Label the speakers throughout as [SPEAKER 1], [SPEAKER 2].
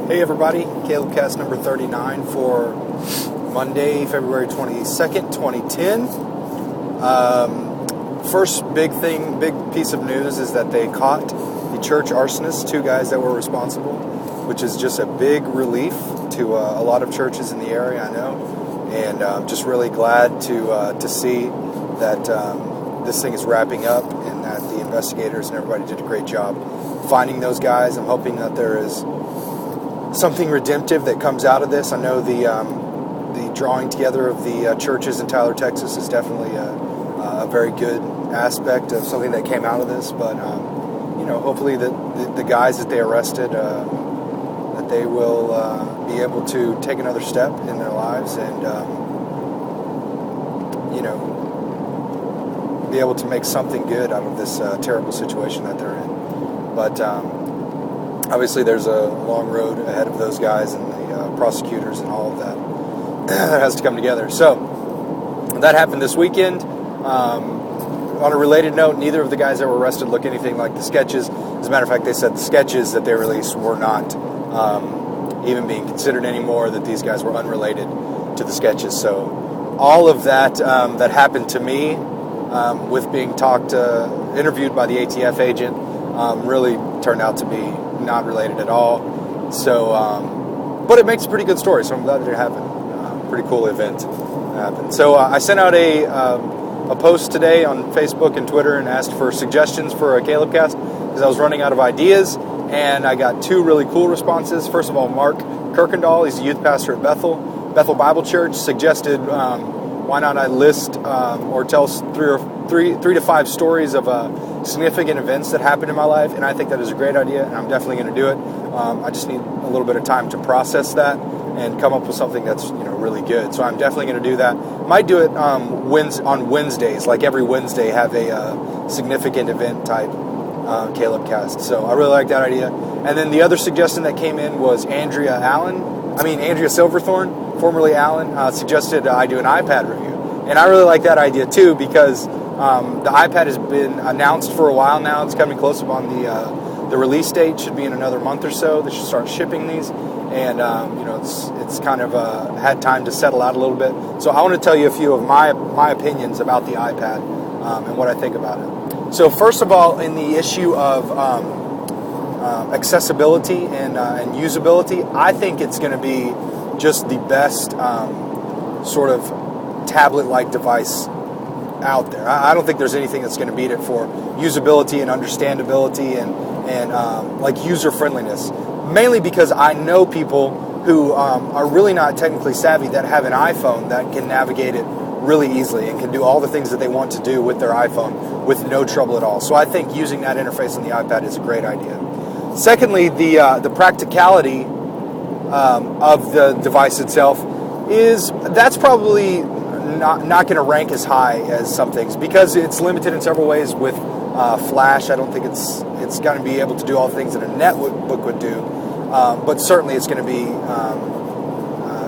[SPEAKER 1] Hey everybody, CalebCast number 39 for Monday, February 22nd, 2010. First big piece of news is that they caught the church arsonists, 2 guys that were responsible, which is just a big relief to a lot of churches in the area, I know. And I'm just really glad to see that this thing is wrapping up and that the investigators and everybody did a great job finding those guys. I'm hoping that there is something redemptive that comes out of this. I know the drawing together of the churches in Tyler, Texas is definitely a very good aspect of something that came out of this. But hopefully the guys that they arrested, that they will be able to take another step in their lives and be able to make something good out of this terrible situation that they're in. But obviously, there's a long road ahead of those guys and the prosecutors and all of that that has to come together. So that happened this weekend. On a related note, neither of the guys that were arrested look anything like the sketches. As a matter of fact, they said the sketches that they released were not even being considered anymore, that these guys were unrelated to the sketches. So all of that that happened to me with being interviewed by the ATF agent really turned out to be not related at all. So, but it makes a pretty good story, so I'm glad that it happened. Pretty cool event happened. So I sent out a post today on Facebook and Twitter and asked for suggestions for a CalebCast because I was running out of ideas, and I got 2 really cool responses. First of all, Mark Kirkendall, he's a youth pastor at Bethel Bible Church, suggested why not I list or tell 3 to 5 stories of significant events that happened in my life, and I think that is a great idea, and I'm definitely going to do it. I just need a little bit of time to process that and come up with something that's really good. So I'm definitely going to do that. Might do it on Wednesdays, like every Wednesday, have a significant event type CalebCast. So I really like that idea. And then the other suggestion that came in was Andrea Silverthorne, formerly Allen, suggested I do an iPad review, and I really like that idea too because the iPad has been announced for a while now. It's coming close upon the release date. Should be in another month or so. They should start shipping these, and it's kind of had time to settle out a little bit. So I want to tell you a few of my opinions about the iPad and what I think about it. So first of all, in the issue of accessibility and usability, I think it's going to be just the best sort of tablet-like device out there. I don't think there's anything that's going to beat it for usability and understandability and like user friendliness. Mainly because I know people who are really not technically savvy that have an iPhone that can navigate it really easily and can do all the things that they want to do with their iPhone with no trouble at all. So I think using that interface on the iPad is a great idea. Secondly, the practicality of the device itself that's probably not going to rank as high as some things because it's limited in several ways with Flash. I don't think it's going to be able to do all the things that a netbook would do, but certainly it's going to be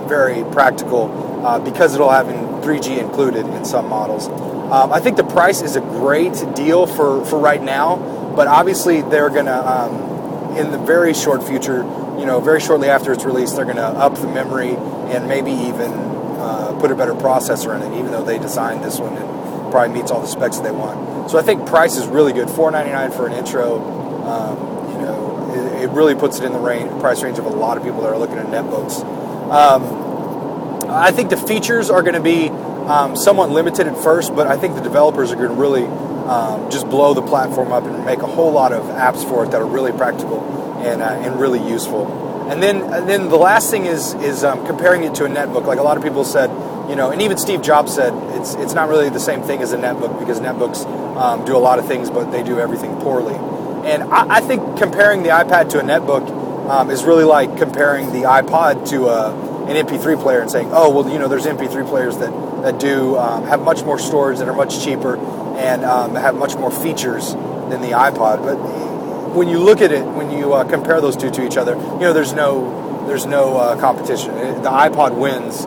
[SPEAKER 1] very practical because it'll have 3G included in some models. I think the price is a great deal for right now, but obviously they're going to, in the very short future, very shortly after it's released, they're going to up the memory and maybe even put a better processor in it, even though they designed this one and probably meets all the specs that they want. So I think price is really good. $4.99 for an intro. It really puts it in the price range of a lot of people that are looking at netbooks. I think the features are going to be somewhat limited at first, but I think the developers are going to really just blow the platform up and make a whole lot of apps for it that are really practical and really useful. And then the last thing is comparing it to a netbook. Like a lot of people said, and even Steve Jobs said it's not really the same thing as a netbook because netbooks do a lot of things, but they do everything poorly. And I think comparing the iPad to a netbook is really like comparing the iPod to an MP3 player and saying, oh, well, there's MP3 players that do have much more storage, that are much cheaper, and have much more features than the iPod. But when you look at it, when you compare those two to each other, there's no competition. The iPod wins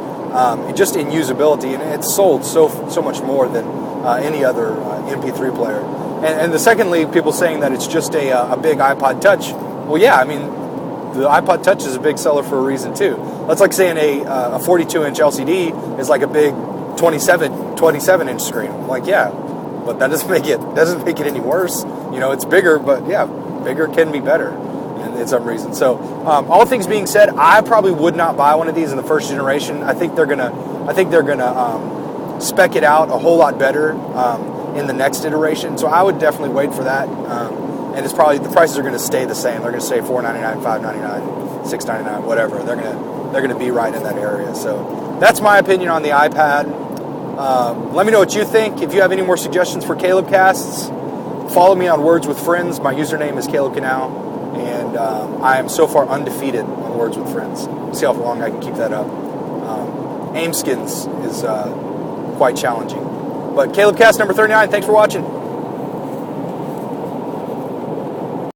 [SPEAKER 1] just in usability, and it's sold so much more than any other MP3 player. And the secondly, people saying that it's just a big iPod Touch. Well, yeah, I mean, the iPod Touch is a big seller for a reason too. That's like saying a 42-inch LCD is like a big 27-inch screen. I'm like, yeah, but that doesn't make it any worse. It's bigger, but yeah, bigger can be better in some reason. So all things being said, I probably would not buy one of these in the first generation. I think they're gonna spec it out a whole lot better in the next iteration. So I would definitely wait for that. And it's probably, the prices are going to stay the same. They're going to stay $4.99, $5.99, $6.99, whatever. They're going to be right in that area. So that's my opinion on the iPad. Let me know what you think. If you have any more suggestions for CalebCasts, follow me on Words with Friends. My username is Caleb Canal, and I am so far undefeated on Words with Friends. See how long I can keep that up. Aim skins is quite challenging. But CalebCast number 39. Thanks for watching.